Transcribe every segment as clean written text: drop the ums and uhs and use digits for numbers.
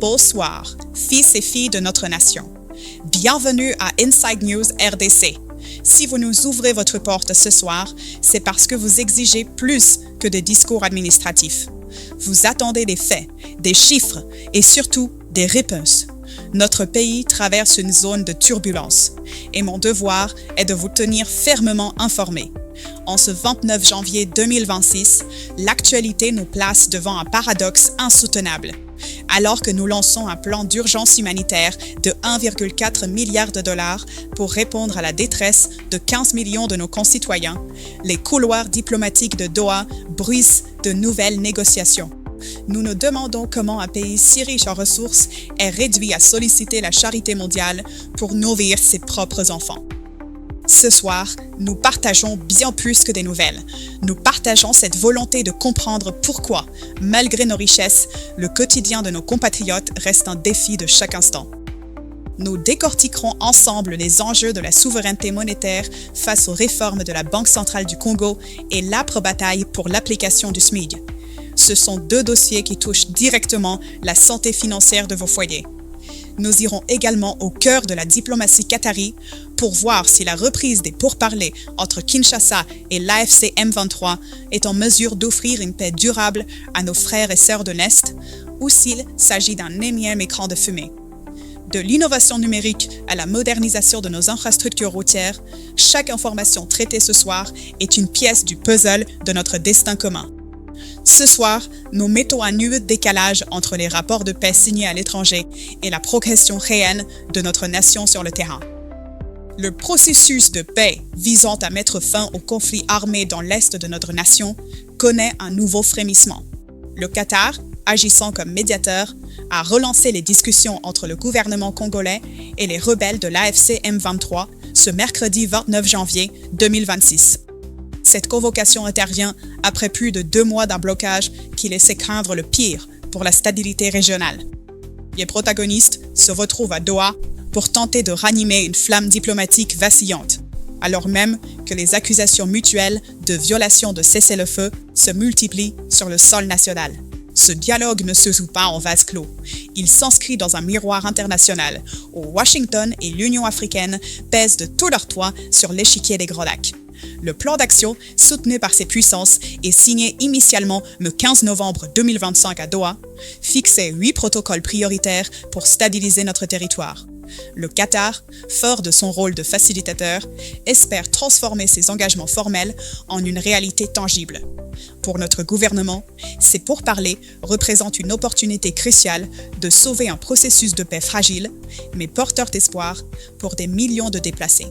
Bonsoir, fils et filles de notre nation. Bienvenue à Inside News RDC. Si vous nous ouvrez votre porte ce soir, c'est parce que vous exigez plus que des discours administratifs. Vous attendez des faits, des chiffres et surtout des réponses. Notre pays traverse une zone de turbulence et mon devoir est de vous tenir fermement informés. En ce 29 janvier 2026, l'actualité nous place devant un paradoxe insoutenable. Alors que nous lançons un plan d'urgence humanitaire de 1,4 milliard de dollars pour répondre à la détresse de 15 millions de nos concitoyens, les couloirs diplomatiques de Doha bruissent de nouvelles négociations. Nous nous demandons comment un pays si riche en ressources est réduit à solliciter la charité mondiale pour nourrir ses propres enfants. Ce soir, nous partageons bien plus que des nouvelles. Nous partageons cette volonté de comprendre pourquoi, malgré nos richesses, le quotidien de nos compatriotes reste un défi de chaque instant. Nous décortiquerons ensemble les enjeux de la souveraineté monétaire face aux réformes de la Banque centrale du Congo et l'âpre bataille pour l'application du SMIG. Ce sont deux dossiers qui touchent directement la santé financière de vos foyers. Nous irons également au cœur de la diplomatie qatari pour voir si la reprise des pourparlers entre Kinshasa et l'AFC M23 est en mesure d'offrir une paix durable à nos frères et sœurs de l'Est ou s'il s'agit d'un énième écran de fumée. De l'innovation numérique à la modernisation de nos infrastructures routières, chaque information traitée ce soir est une pièce du puzzle de notre destin commun. Ce soir, nous mettons à nu le décalage entre les rapports de paix signés à l'étranger et la progression réelle de notre nation sur le terrain. Le processus de paix visant à mettre fin au conflit armé dans l'est de notre nation connaît un nouveau frémissement. Le Qatar, agissant comme médiateur, a relancé les discussions entre le gouvernement congolais et les rebelles de l'AFC M23 ce mercredi 29 janvier 2026. Cette convocation intervient après plus de 2 mois d'un blocage qui laissait craindre le pire pour la stabilité régionale. Les protagonistes se retrouvent à Doha pour tenter de ranimer une flamme diplomatique vacillante, alors même que les accusations mutuelles de violation de cessez-le-feu se multiplient sur le sol national. Ce dialogue ne se joue pas en vase clos. Il s'inscrit dans un miroir international où Washington et l'Union africaine pèsent de tout leur poids sur l'échiquier des Grands Lacs. Le plan d'action, soutenu par ces puissances et signé initialement le 15 novembre 2025 à Doha, fixait 8 protocoles prioritaires pour stabiliser notre territoire. Le Qatar, fort de son rôle de facilitateur, espère transformer ses engagements formels en une réalité tangible. Pour notre gouvernement, ces pourparlers représentent une opportunité cruciale de sauver un processus de paix fragile, mais porteur d'espoir pour des millions de déplacés.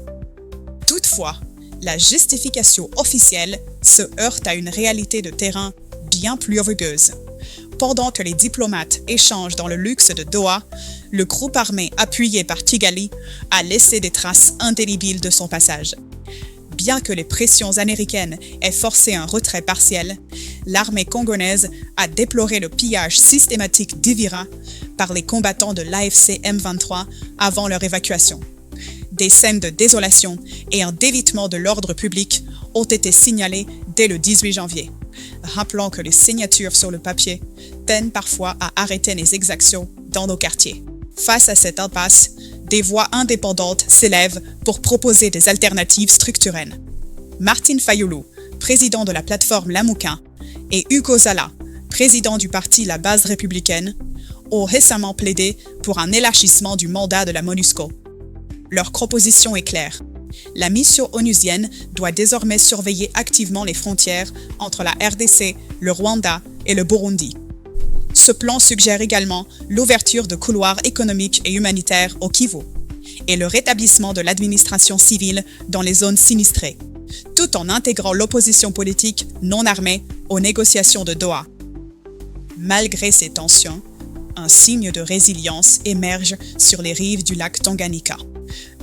Toutefois, la justification officielle se heurte à une réalité de terrain bien plus rugueuse. Pendant que les diplomates échangent dans le luxe de Doha, le groupe armé appuyé par Kigali a laissé des traces indélébiles de son passage. Bien que les pressions américaines aient forcé un retrait partiel, l'armée congolaise a déploré le pillage systématique d'Ivira par les combattants de l'AFC M23 avant leur évacuation. Des scènes de désolation et un délitement de l'ordre public ont été signalés dès le 18 janvier, rappelant que les signatures sur le papier peinent parfois à arrêter les exactions dans nos quartiers. Face à cette impasse, des voix indépendantes s'élèvent pour proposer des alternatives structurelles. Martin Fayulu, président de la plateforme Lamouka, et Hugo Zala, président du parti La Base républicaine, ont récemment plaidé pour un élargissement du mandat de la MONUSCO. Leur proposition est claire. La mission onusienne doit désormais surveiller activement les frontières entre la RDC, le Rwanda et le Burundi. Ce plan suggère également l'ouverture de couloirs économiques et humanitaires au Kivu et le rétablissement de l'administration civile dans les zones sinistrées, tout en intégrant l'opposition politique non armée aux négociations de Doha. Malgré ces tensions, un signe de résilience émerge sur les rives du lac Tanganyika.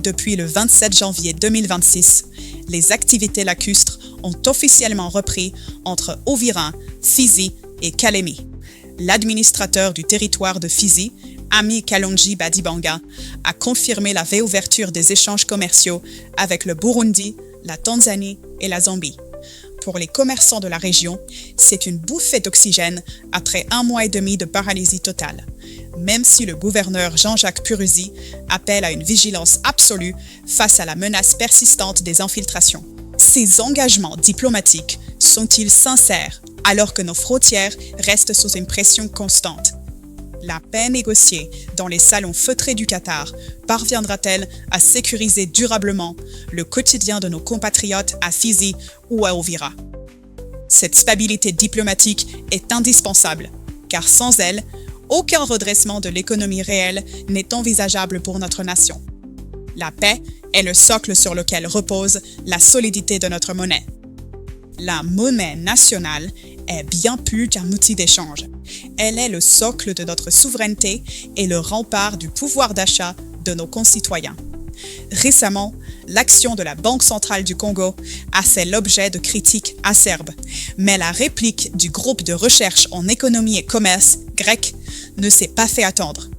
Depuis le 27 janvier 2026, les activités lacustres ont officiellement repris entre Uvira, Fizi et Kalemi. L'administrateur du territoire de Fizi, Ami Kalonji Badibanga, a confirmé la réouverture des échanges commerciaux avec le Burundi, la Tanzanie et la Zambie. Pour les commerçants de la région, c'est une bouffée d'oxygène après 1 mois et demi de paralysie totale. même si le gouverneur Jean-Jacques Puruzzi appelle à une vigilance absolue face à la menace persistante des infiltrations. Ces engagements diplomatiques sont-ils sincères alors que nos frontières restent sous une pression constante? La paix négociée dans les salons feutrés du Qatar parviendra-t-elle à sécuriser durablement le quotidien de nos compatriotes à Fizi ou à Uvira? Cette stabilité diplomatique est indispensable, car sans elle, aucun redressement de l'économie réelle n'est envisageable pour notre nation. La paix est le socle sur lequel repose la solidité de notre monnaie. La monnaie nationale est bien plus qu'un outil d'échange. Elle est le socle de notre souveraineté et le rempart du pouvoir d'achat de nos concitoyens. Récemment, l'action de la Banque centrale du Congo a fait l'objet de critiques acerbes, mais la réplique du groupe de recherche en économie et commerce, GREC, ne s'est pas fait attendre.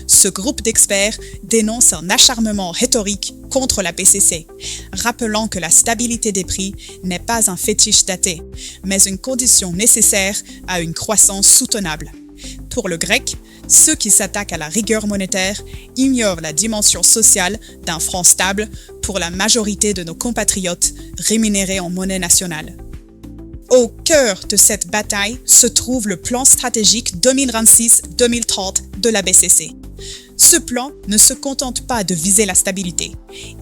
Ce groupe d'experts dénonce un acharnement rhétorique contre la BCC, rappelant que la stabilité des prix n'est pas un fétiche daté, mais une condition nécessaire à une croissance soutenable. Pour le GREC, ceux qui s'attaquent à la rigueur monétaire ignorent la dimension sociale d'un franc stable pour la majorité de nos compatriotes rémunérés en monnaie nationale. Au cœur de cette bataille se trouve le plan stratégique 2026-2030 de la BCC. Ce plan ne se contente pas de viser la stabilité.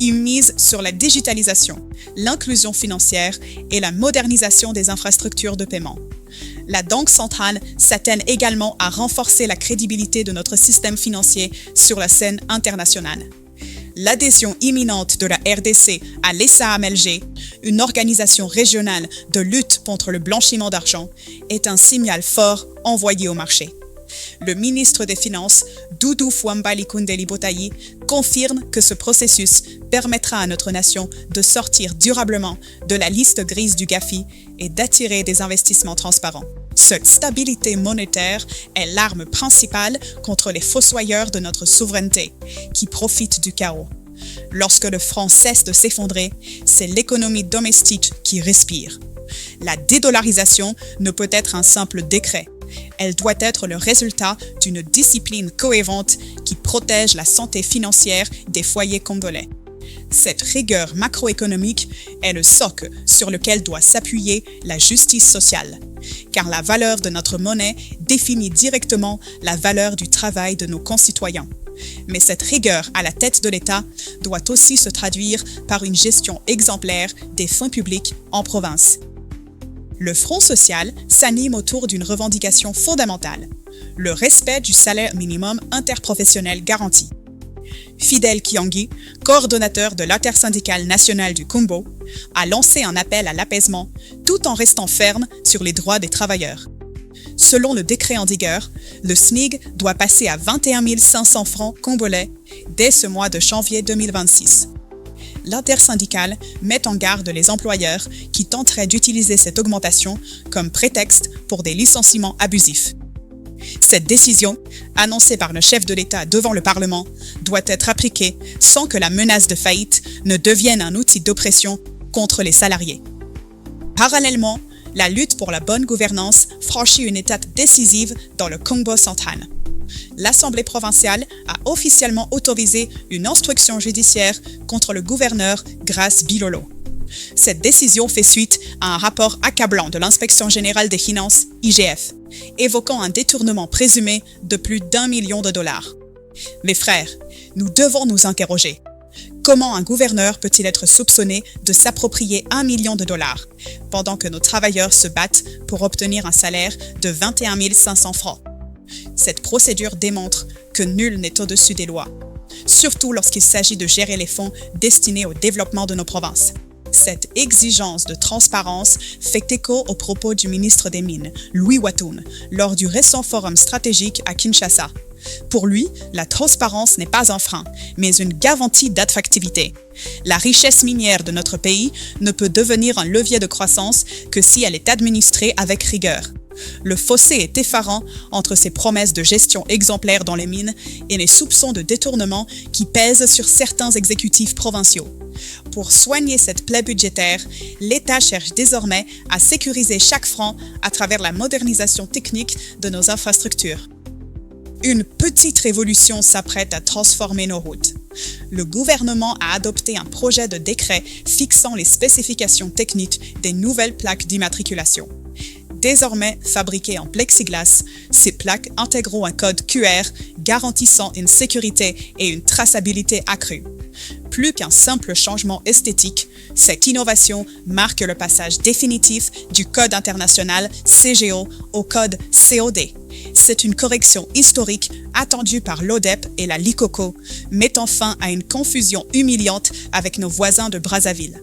Il mise sur la digitalisation, l'inclusion financière et la modernisation des infrastructures de paiement. La Banque centrale s'attelle également à renforcer la crédibilité de notre système financier sur la scène internationale. L'adhésion imminente de la RDC à l'ESAMLG, une organisation régionale de lutte contre le blanchiment d'argent, est un signal fort envoyé au marché. Le ministre des Finances, Doudou Fouambali Koundeli Botayi, confirme que ce processus permettra à notre nation de sortir durablement de la liste grise du GAFI et d'attirer des investissements transparents. Cette stabilité monétaire est l'arme principale contre les fossoyeurs de notre souveraineté, qui profitent du chaos. Lorsque le franc cesse de s'effondrer, c'est l'économie domestique qui respire. La dédollarisation ne peut être un simple décret. Elle doit être le résultat d'une discipline cohérente qui protège la santé financière des foyers congolais. Cette rigueur macroéconomique est le socle sur lequel doit s'appuyer la justice sociale, car la valeur de notre monnaie définit directement la valeur du travail de nos concitoyens. Mais cette rigueur à la tête de l'État doit aussi se traduire par une gestion exemplaire des fonds publics en province. Le Front social s'anime autour d'une revendication fondamentale, le respect du salaire minimum interprofessionnel garanti. Fidel Kiangi, coordonnateur de l'intersyndicale nationale du Kumbo, a lancé un appel à l'apaisement tout en restant ferme sur les droits des travailleurs. Selon le décret en vigueur, le SMIC doit passer à 21 500 francs congolais dès ce mois de janvier 2026. L'intersyndicale met en garde les employeurs qui tenteraient d'utiliser cette augmentation comme prétexte pour des licenciements abusifs. Cette décision, annoncée par le chef de l'État devant le Parlement, doit être appliquée sans que la menace de faillite ne devienne un outil d'oppression contre les salariés. Parallèlement, la lutte pour la bonne gouvernance franchit une étape décisive dans le Congo central. L'Assemblée provinciale a officiellement autorisé une instruction judiciaire contre le gouverneur Grace Bilolo. Cette décision fait suite à un rapport accablant de l'Inspection générale des finances, IGF, évoquant un détournement présumé de plus d'1 million de dollars. Mes frères, nous devons nous interroger. Comment un gouverneur peut-il être soupçonné de s'approprier 1 million de dollars, pendant que nos travailleurs se battent pour obtenir un salaire de 21 500 francs? Cette procédure démontre que nul n'est au-dessus des lois, surtout lorsqu'il s'agit de gérer les fonds destinés au développement de nos provinces. Cette exigence de transparence fait écho aux propos du ministre des Mines, Louis Watoun, lors du récent forum stratégique à Kinshasa. Pour lui, la transparence n'est pas un frein, mais une garantie d'attractivité. La richesse minière de notre pays ne peut devenir un levier de croissance que si elle est administrée avec rigueur. Le fossé est effarant entre ces promesses de gestion exemplaire dans les mines et les soupçons de détournement qui pèsent sur certains exécutifs provinciaux. Pour soigner cette plaie budgétaire, l'État cherche désormais à sécuriser chaque franc à travers la modernisation technique de nos infrastructures. Une petite révolution s'apprête à transformer nos routes. Le gouvernement a adopté un projet de décret fixant les spécifications techniques des nouvelles plaques d'immatriculation. Désormais fabriquées en plexiglas, ces plaques intègrent un code QR garantissant une sécurité et une traçabilité accrue. Plus qu'un simple changement esthétique, cette innovation marque le passage définitif du Code international CGO au Code COD. C'est une correction historique attendue par l'ODEP et la LICOCO, mettant fin à une confusion humiliante avec nos voisins de Brazzaville.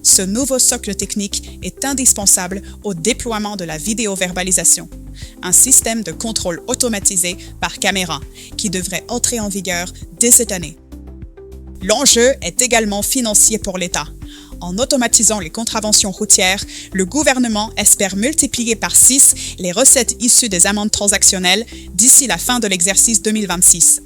Ce nouveau socle technique est indispensable au déploiement de la vidéoverbalisation, un système de contrôle automatisé par caméra qui devrait entrer en vigueur dès cette année. L'enjeu est également financier pour l'État. En automatisant les contraventions routières, le gouvernement espère multiplier par 6 les recettes issues des amendes transactionnelles d'ici la fin de l'exercice 2026.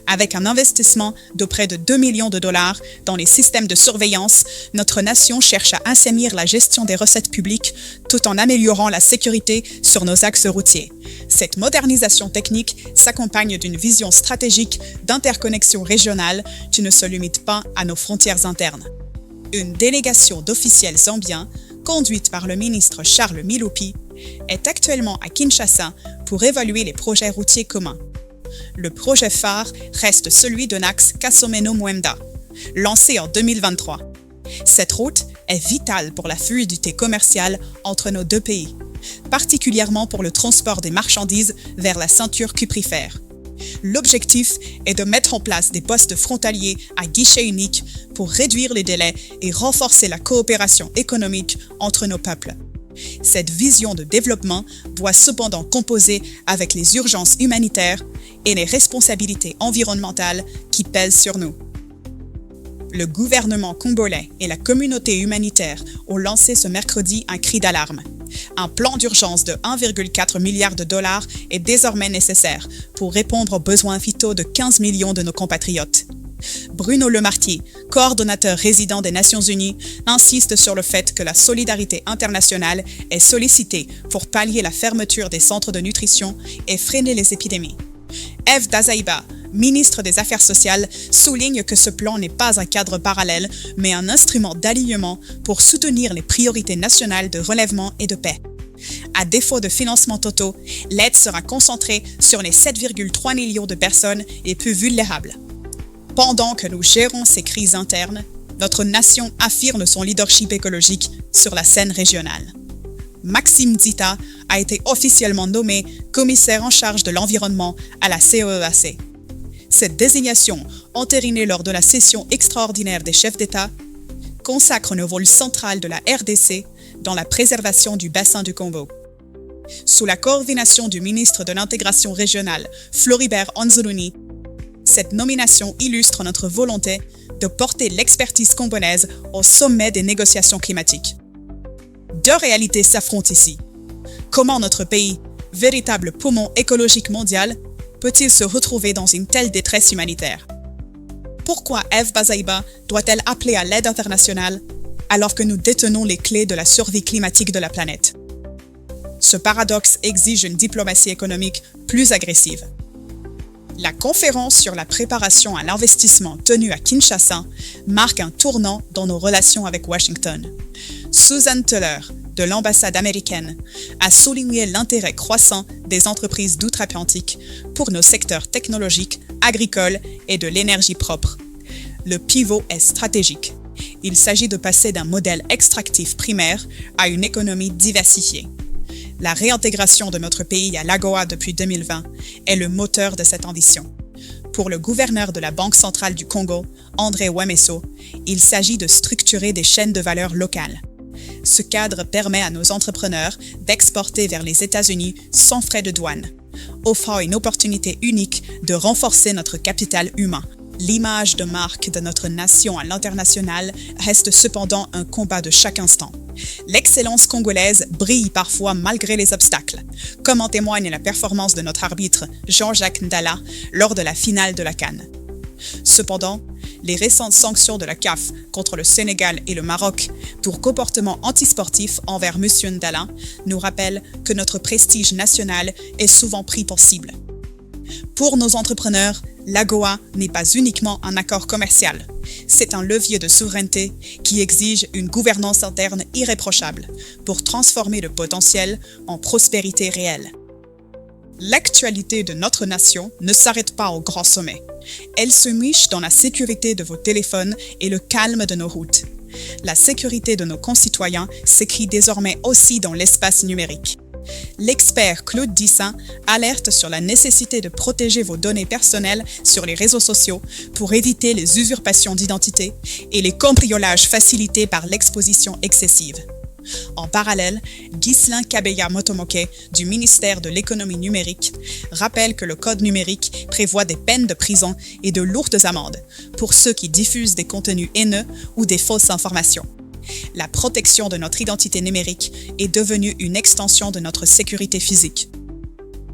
Avec un investissement de près de 2 millions de dollars dans les systèmes de surveillance, notre nation cherche à assainir la gestion des recettes publiques tout en améliorant la sécurité sur nos axes routiers. Cette modernisation technique s'accompagne d'une vision stratégique d'interconnexion régionale qui ne se limite pas à nos frontières internes. Une délégation d'officiels zambiens, conduite par le ministre Charles Milupi, est actuellement à Kinshasa pour évaluer les projets routiers communs. Le projet phare reste celui d'un axe Kasomeno-Mwenda, lancé en 2023. Cette route est vitale pour la fluidité commerciale entre nos deux pays, particulièrement pour le transport des marchandises vers la ceinture cuprifère. L'objectif est de mettre en place des postes frontaliers à guichet unique pour réduire les délais et renforcer la coopération économique entre nos peuples. Cette vision de développement doit cependant composer avec les urgences humanitaires et les responsabilités environnementales qui pèsent sur nous. Le gouvernement congolais et la communauté humanitaire ont lancé ce mercredi un cri d'alarme. Un plan d'urgence de 1,4 milliard de dollars est désormais nécessaire pour répondre aux besoins vitaux de 15 millions de nos compatriotes. Bruno Lemartier, coordonnateur résident des Nations Unies, insiste sur le fait que la solidarité internationale est sollicitée pour pallier la fermeture des centres de nutrition et freiner les épidémies. Eve Dazaiba, ministre des Affaires sociales, souligne que ce plan n'est pas un cadre parallèle, mais un instrument d'alignement pour soutenir les priorités nationales de relèvement et de paix. À défaut de financements totaux, l'aide sera concentrée sur les 7,3 millions de personnes les plus vulnérables. Pendant que nous gérons ces crises internes, notre nation affirme son leadership écologique sur la scène régionale. Maxime Dzita a été officiellement nommé commissaire en charge de l'environnement à la CEEAC. Cette désignation, entérinée lors de la session extraordinaire des chefs d'État, consacre le rôle central de la RDC dans la préservation du bassin du Congo. Sous la coordination du ministre de l'Intégration régionale, Floribert Anzuluni, cette nomination illustre notre volonté de porter l'expertise congolaise au sommet des négociations climatiques. Deux réalités s'affrontent ici. Comment notre pays, véritable poumon écologique mondial, peut-il se retrouver dans une telle détresse humanitaire? Pourquoi Eve Dazaiba doit-elle appeler à l'aide internationale alors que nous détenons les clés de la survie climatique de la planète? Ce paradoxe exige une diplomatie économique plus agressive. La conférence sur la préparation à l'investissement tenue à Kinshasa marque un tournant dans nos relations avec Washington. Susan Teller, de l'ambassade américaine, a souligné l'intérêt croissant des entreprises d'outre-Atlantique pour nos secteurs technologiques, agricoles et de l'énergie propre. Le pivot est stratégique. Il s'agit de passer d'un modèle extractif primaire à une économie diversifiée. La réintégration de notre pays à l'AGOA depuis 2020 est le moteur de cette ambition. Pour le gouverneur de la Banque centrale du Congo, André Wameso, il s'agit de structurer des chaînes de valeur locales. Ce cadre permet à nos entrepreneurs d'exporter vers les États-Unis sans frais de douane, offrant une opportunité unique de renforcer notre capital humain. L'image de marque de notre nation à l'international reste cependant un combat de chaque instant. L'excellence congolaise brille parfois malgré les obstacles, comme en témoigne la performance de notre arbitre Jean-Jacques Ndala lors de la finale de la CAN. Cependant, les récentes sanctions de la CAF contre le Sénégal et le Maroc pour comportement antisportif envers M. Ndala nous rappellent que notre prestige national est souvent pris pour cible. Pour nos entrepreneurs, l'AGOA n'est pas uniquement un accord commercial. C'est un levier de souveraineté qui exige une gouvernance interne irréprochable pour transformer le potentiel en prospérité réelle. L'actualité de notre nation ne s'arrête pas au grand sommet. Elle se niche dans la sécurité de vos téléphones et le calme de nos routes. La sécurité de nos concitoyens s'écrit désormais aussi dans l'espace numérique. L'expert Claude Dissin alerte sur la nécessité de protéger vos données personnelles sur les réseaux sociaux pour éviter les usurpations d'identité et les cambriolages facilités par l'exposition excessive. En parallèle, Ghislain Kabeya-Motomoke du ministère de l'Économie numérique rappelle que le Code numérique prévoit des peines de prison et de lourdes amendes pour ceux qui diffusent des contenus haineux ou des fausses informations. La protection de notre identité numérique est devenue une extension de notre sécurité physique.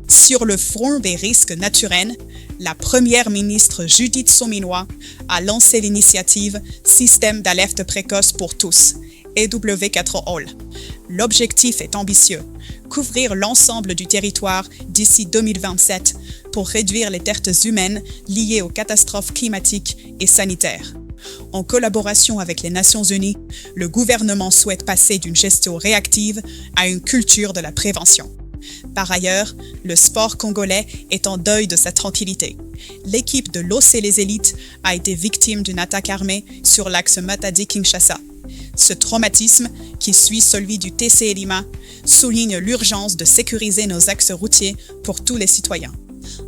Sur le front des risques naturels, la première ministre Judith Suminwa a lancé l'initiative Système d'alerte précoce pour tous, EW4All. L'objectif est ambitieux, couvrir l'ensemble du territoire d'ici 2027 pour réduire les pertes humaines liées aux catastrophes climatiques et sanitaires. En collaboration avec les Nations Unies, le gouvernement souhaite passer d'une gestion réactive à une culture de la prévention. Par ailleurs, le sport congolais est en deuil de sa tranquillité. L'équipe de l'OC Les Élites a été victime d'une attaque armée sur l'axe Matadi-Kinshasa. Ce traumatisme, qui suit celui du TC Lima, souligne l'urgence de sécuriser nos axes routiers pour tous les citoyens.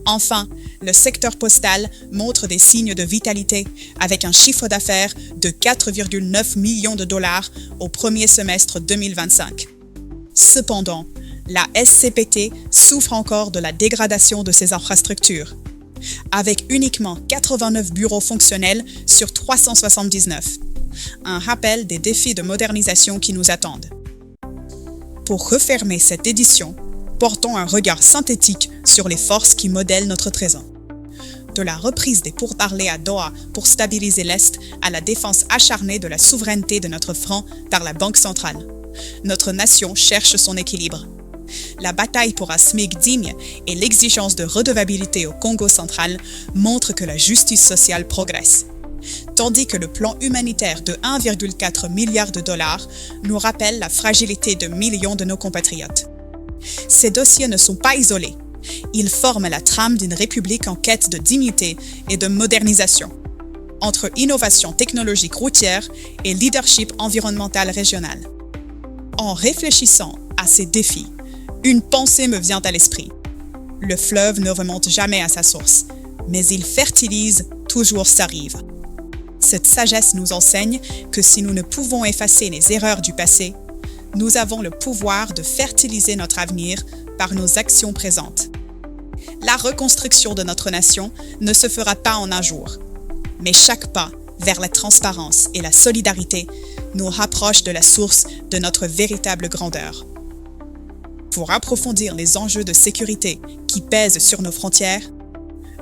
Enfin, le secteur postal montre des signes de vitalité avec un chiffre d'affaires de 4,9 millions de dollars au premier semestre 2025. Cependant, la SCPT souffre encore de la dégradation de ses infrastructures, avec uniquement 89 bureaux fonctionnels sur 379. Un rappel des défis de modernisation qui nous attendent. Pour refermer cette édition, portons un regard synthétique sur les forces qui modèlent notre présent. De la reprise des pourparlers à Doha pour stabiliser l'Est à la défense acharnée de la souveraineté de notre franc par la Banque centrale. Notre nation cherche son équilibre. La bataille pour un SMIC digne et l'exigence de redevabilité au Congo central montrent que la justice sociale progresse. Tandis que le plan humanitaire de 1,4 milliard de dollars nous rappelle la fragilité de millions de nos compatriotes. Ces dossiers ne sont pas isolés. Ils forment la trame d'une république en quête de dignité et de modernisation, entre innovation technologique routière et leadership environnemental régional. En réfléchissant à ces défis, une pensée me vient à l'esprit. Le fleuve ne remonte jamais à sa source, mais il fertilise toujours sa rive. Cette sagesse nous enseigne que si nous ne pouvons effacer les erreurs du passé, nous avons le pouvoir de fertiliser notre avenir par nos actions présentes. La reconstruction de notre nation ne se fera pas en un jour, mais chaque pas vers la transparence et la solidarité nous rapproche de la source de notre véritable grandeur. Pour approfondir les enjeux de sécurité qui pèsent sur nos frontières,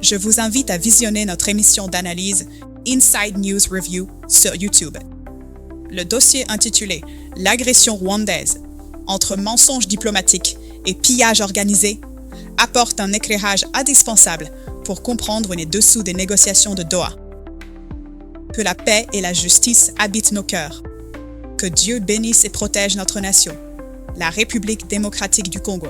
je vous invite à visionner notre émission d'analyse Inside News Review sur YouTube. Le dossier intitulé « L'agression rwandaise, entre mensonges diplomatiques et pillage organisé » apporte un éclairage indispensable pour comprendre les dessous des négociations de Doha. Que la paix et la justice habitent nos cœurs. Que Dieu bénisse et protège notre nation, la République démocratique du Congo.